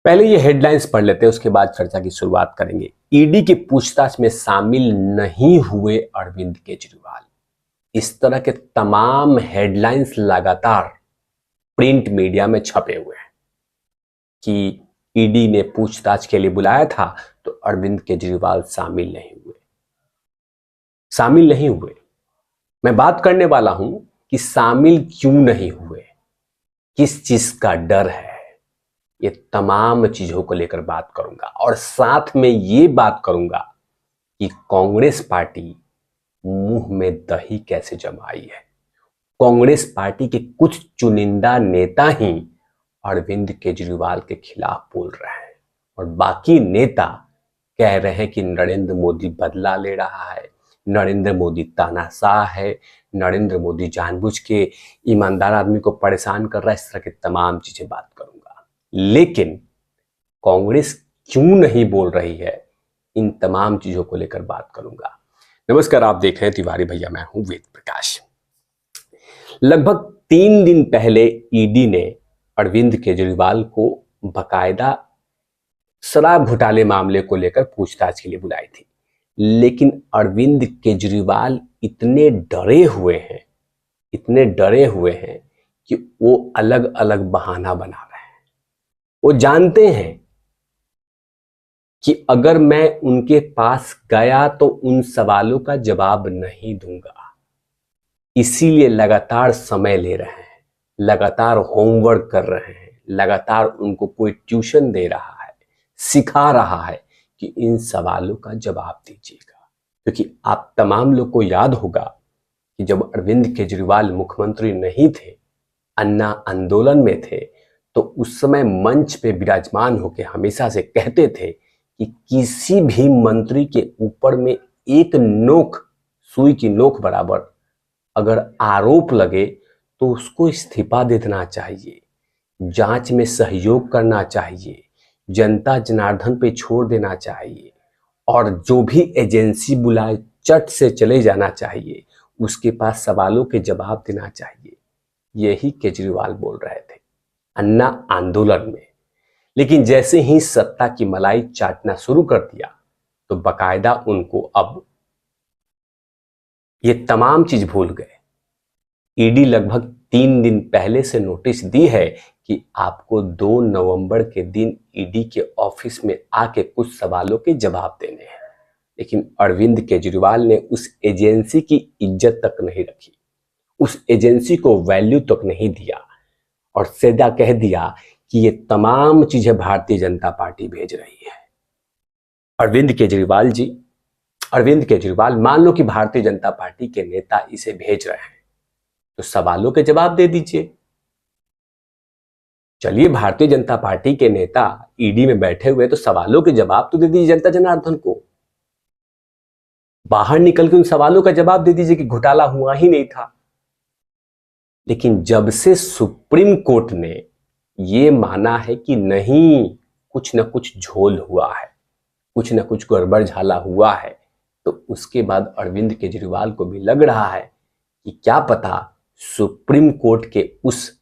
पहले ये हेडलाइंस पढ़ लेते हैं, उसके बाद चर्चा की शुरुआत करेंगे। ईडी की पूछताछ में शामिल नहीं हुए अरविंद केजरीवाल। इस तरह के तमाम हेडलाइंस लगातार प्रिंट मीडिया में छपे हुए हैं कि ईडी ने पूछताछ के लिए बुलाया था तो अरविंद केजरीवाल शामिल नहीं हुए। शामिल नहीं हुए, मैं बात करने वाला हूं कि शामिल क्यों नहीं हुए, किस चीज का डर है, ये तमाम चीजों को लेकर बात करूंगा। और साथ में ये बात करूंगा कि कांग्रेस पार्टी मुंह में दही कैसे जमाई है। कांग्रेस पार्टी के कुछ चुनिंदा नेता ही अरविंद केजरीवाल के खिलाफ बोल रहे हैं और बाकी नेता कह रहे हैं कि नरेंद्र मोदी बदला ले रहा है, नरेंद्र मोदी तानाशाह है, नरेंद्र मोदी जानबूझ के ईमानदार आदमी को परेशान कर रहा है। इस तरह की तमाम चीजें बात करूंगा। लेकिन कांग्रेस क्यों नहीं बोल रही है, इन तमाम चीजों को लेकर बात करूंगा। नमस्कार, आप देख रहे हैं तिवारी भैया, मैं हूं वेद प्रकाश। लगभग 3 दिन पहले ईडी ने अरविंद केजरीवाल को बकायदा शराब घोटाले मामले को लेकर पूछताछ के लिए बुलाई थी, लेकिन अरविंद केजरीवाल इतने डरे हुए हैं कि वो अलग अलग बहाना बना रहे हैं। वो जानते हैं कि अगर मैं उनके पास गया तो उन सवालों का जवाब नहीं दूंगा, इसीलिए लगातार समय ले रहे हैं, लगातार होमवर्क कर रहे हैं, लगातार उनको कोई ट्यूशन दे रहा है, सिखा रहा है कि इन सवालों का जवाब दीजिएगा। क्योंकि आप तमाम लोग को याद होगा कि जब अरविंद केजरीवाल मुख्यमंत्री नहीं थे, अन्ना आंदोलन में थे, तो उस समय मंच पे विराजमान होकर हमेशा से कहते थे कि किसी भी मंत्री के ऊपर में एक नोक, सुई की नोक बराबर अगर आरोप लगे तो उसको इस्तीफा दे देना चाहिए, जांच में सहयोग करना चाहिए, जनता जनार्दन पे छोड़ देना चाहिए और जो भी एजेंसी बुलाए चट से चले जाना चाहिए, उसके पास सवालों के जवाब देना चाहिए। यही केजरीवाल बोल रहे थे अन्ना आंदोलन में। लेकिन जैसे ही सत्ता की मलाई चाटना शुरू कर दिया तो बकायदा उनको अब ये तमाम चीज भूल गए। ईडी लगभग 3 दिन पहले से नोटिस दी है कि आपको 2 नवंबर के दिन ईडी के ऑफिस में आके कुछ सवालों के जवाब देने हैं। लेकिन अरविंद केजरीवाल ने उस एजेंसी की इज्जत तक नहीं रखी, उस एजेंसी को वैल्यू तक नहीं दिया और सीधा कह दिया कि ये तमाम चीजें भारतीय जनता पार्टी भेज रही है। अरविंद केजरीवाल मान लो कि भारतीय जनता पार्टी के नेता इसे भेज रहे हैं तो सवालों के जवाब दे दीजिए। चलिए, भारतीय जनता पार्टी के नेता ईडी में बैठे हुए तो सवालों के जवाब तो दे दीजिए जनता जनार्दन को। बाहर निकल के उन सवालों का जवाब दे दीजिए कि घोटाला हुआ ही नहीं था। लेकिन जब से सुप्रीम कोर्ट ने ये माना है कि नहीं, कुछ न कुछ झोल हुआ है, कुछ न कुछ गड़बड़ झाला हुआ है, तो उसके बाद अरविंद केजरीवाल को भी लग रहा है कि क्या पता सुप्रीम कोर्ट के उस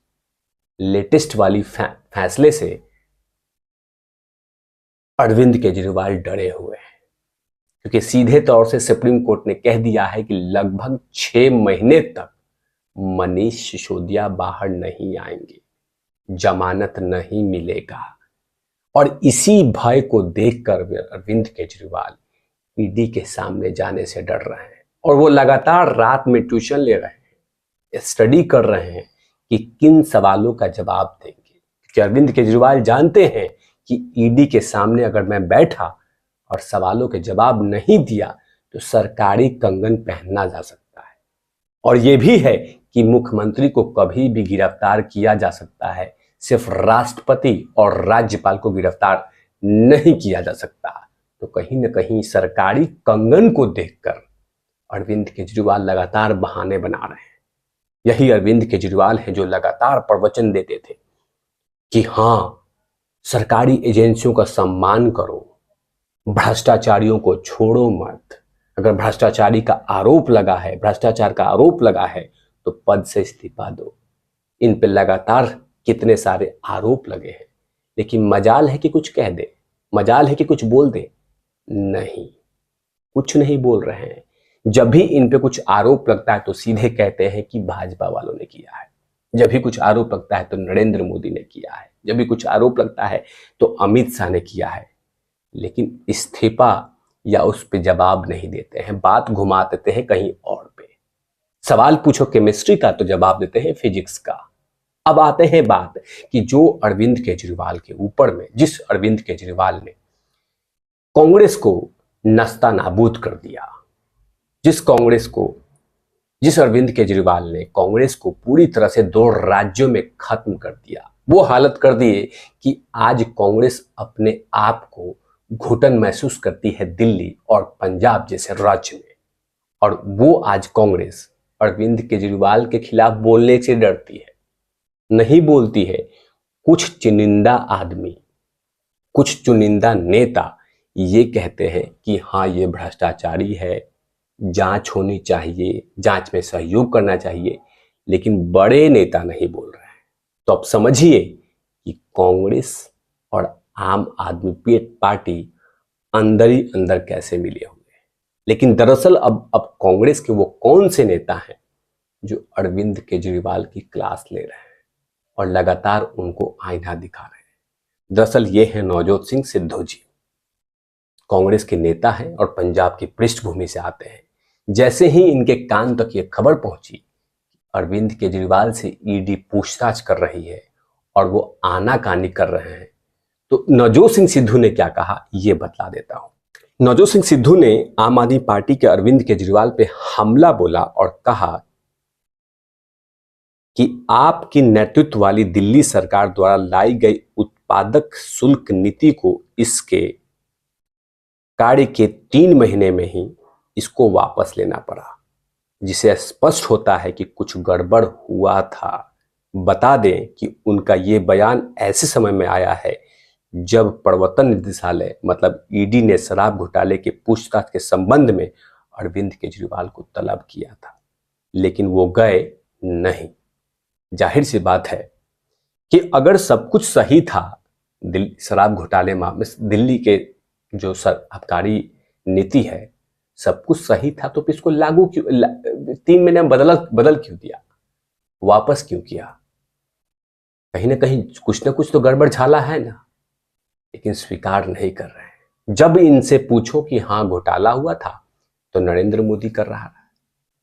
लेटेस्ट वाली फैसले से अरविंद केजरीवाल डरे हुए हैं। क्योंकि सीधे तौर से सुप्रीम कोर्ट ने कह दिया है कि लगभग 6 महीने तक मनीष सिसोदिया बाहर नहीं आएंगे, जमानत नहीं मिलेगा। और इसी भय को देखकर अरविंद केजरीवाल ईडी के सामने जाने से डर रहे हैं और वो लगातार रात में ट्यूशन ले रहे हैं, स्टडी कर रहे हैं कि किन सवालों का जवाब देंगे। क्योंकि अरविंद केजरीवाल जानते हैं कि ईडी के सामने अगर मैं बैठा और सवालों के जवाब नहीं दिया तो सरकारी कंगन पहनना जा सकता है। और ये भी है कि मुख्यमंत्री को कभी भी गिरफ्तार किया जा सकता है, सिर्फ राष्ट्रपति और राज्यपाल को गिरफ्तार नहीं किया जा सकता। तो कहीं न कहीं सरकारी कंगन को देखकर अरविंद केजरीवाल लगातार बहाने बना रहे हैं। यही अरविंद केजरीवाल हैं जो लगातार प्रवचन देते थे कि हाँ, सरकारी एजेंसियों का सम्मान करो, भ्रष्टाचारियों को छोड़ो मत, अगर भ्रष्टाचार का आरोप लगा है तो पद से इस्तीफा दो। इन पे लगातार कितने सारे आरोप लगे हैं, लेकिन मजाल है कि कुछ कह दे, मजाल है कि कुछ बोल दे, नहीं, कुछ नहीं बोल रहे हैं। जब भी इन पे कुछ आरोप लगता है तो सीधे कहते हैं कि भाजपा वालों ने किया है, जब भी कुछ आरोप लगता है तो नरेंद्र मोदी ने किया है, जब भी कुछ आरोप लगता है तो अमित शाह ने किया है, लेकिन इस्तीफा या उस पे जवाब नहीं देते हैं, बात घुमा देते हैं कहीं और पे। सवाल पूछो केमिस्ट्री का तो जवाब देते हैं फिजिक्स का। अब आते हैं बात कि जो अरविंद केजरीवाल के ऊपर में, जिस अरविंद केजरीवाल ने कांग्रेस को नस्ता नाबूद कर दिया, जिस अरविंद केजरीवाल ने कांग्रेस को पूरी तरह से 2 राज्यों में खत्म कर दिया, वो हालत कर दिए कि आज कांग्रेस अपने आप को घुटन महसूस करती है दिल्ली और पंजाब जैसे राज्य में, और वो आज कांग्रेस अरविंद केजरीवाल के खिलाफ बोलने से डरती है, नहीं बोलती है। कुछ चुनिंदा आदमी, कुछ चुनिंदा नेता ये कहते हैं कि हाँ ये भ्रष्टाचारी है, जांच होनी चाहिए, जांच में सहयोग करना चाहिए, लेकिन बड़े नेता नहीं बोल रहे हैं। तो अब समझिए कि कांग्रेस और आम आदमी पार्टी अंदर ही अंदर कैसे मिले हुए हैं। लेकिन दरअसल अब कांग्रेस के वो कौन से नेता हैं जो अरविंद केजरीवाल की क्लास ले रहे हैं और लगातार उनको आईना दिखा रहे हैं। दरअसल ये है नवजोत सिंह सिद्धू जी, कांग्रेस के नेता हैं और पंजाब की पृष्ठभूमि से आते हैं। जैसे ही इनके कान तक ये खबर पहुंची अरविंद केजरीवाल से ईडी पूछताछ कर रही है और वो आनाकानी कर रहे हैं, तो नवजोत सिंह सिद्धू ने क्या कहा ये बतला देता हूं। नवजोत सिंह सिद्धू ने आम आदमी पार्टी के अरविंद केजरीवाल पे हमला बोला और कहा कि आपकी नेतृत्व वाली दिल्ली सरकार द्वारा लाई गई उत्पादक शुल्क नीति को इसके कार्य के 3 महीने में ही इसको वापस लेना पड़ा, जिसे स्पष्ट होता है कि कुछ गड़बड़ हुआ था। बता दें कि उनका ये बयान ऐसे समय में आया है जब प्रवर्तन निदेशालय मतलब ईडी ने शराब घोटाले के पूछताछ के संबंध में अरविंद केजरीवाल को तलब किया था, लेकिन वो गए नहीं। जाहिर सी बात है कि अगर सब कुछ सही था शराब घोटाले मामले, दिल्ली के जो आबकारी नीति है सब कुछ सही था, तो इसको लागू क्यों 3 महीने में बदल क्यों दिया, वापस क्यों किया? कहीं ना कहीं कुछ ना कुछ तो गड़बड़ झाला है ना, लेकिन स्वीकार नहीं कर रहे हैं। जब इनसे पूछो कि हाँ घोटाला हुआ था तो नरेंद्र मोदी कर रहा है,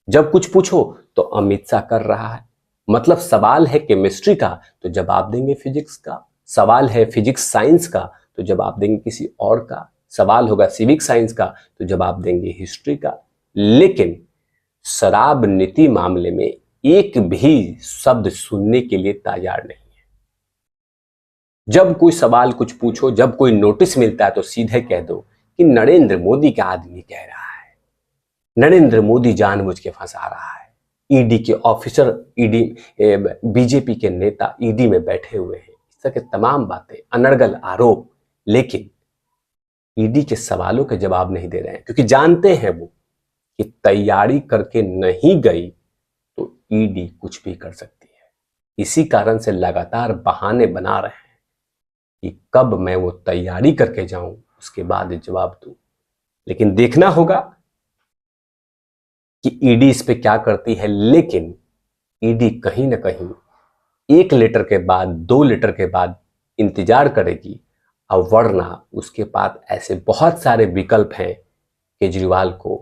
जब कुछ पूछो तो अमित शाह कर रहा है। मतलब सवाल है केमिस्ट्री का तो जवाब देंगे फिजिक्स का, सवाल है फिजिक्स साइंस का तो जवाब देंगे किसी और का, सवाल होगा सिविक साइंस का तो जवाब देंगे हिस्ट्री का। लेकिन शराब नीति मामले में एक भी शब्द सुनने के लिए तैयार नहीं है। जब कोई सवाल कुछ पूछो, जब कोई नोटिस मिलता है तो सीधे कह दो कि नरेंद्र मोदी का आदमी कह रहा है, नरेंद्र मोदी जानबूझ के फंसा रहा है, ईडी के ऑफिसर, बीजेपी के नेता ईडी में बैठे हुए हैं, इस तरह के तमाम बातें, अनर्गल आरोप। लेकिन ईडी के सवालों के जवाब नहीं दे रहे हैं क्योंकि जानते हैं वो कि तैयारी करके नहीं गई तो ईडी कुछ भी कर सकती है। इसी कारण से लगातार बहाने बना रहे हैं कि कब मैं वो तैयारी करके जाऊं उसके बाद जवाब दूं। लेकिन देखना होगा कि ईडी इस पे क्या करती है। लेकिन ईडी कहीं ना कहीं 1 लेटर के बाद 2 लेटर के बाद इंतजार करेगी, और वरना उसके बाद ऐसे बहुत सारे विकल्प हैं केजरीवाल को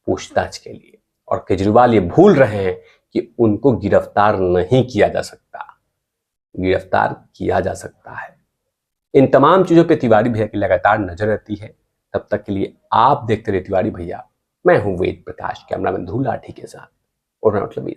पूछताछ के लिए, और केजरीवाल ये भूल रहे हैं कि उनको गिरफ्तार नहीं किया जा सकता, गिरफ्तार किया जा सकता है। इन तमाम चीजों पे तिवारी भैया की लगातार नजर रहती है। तब तक के लिए आप देखते रहिए तिवारी भैया। मैं हूं वेद प्रकाश, कैमरामैन धूल लाठी के साथ, और मतलब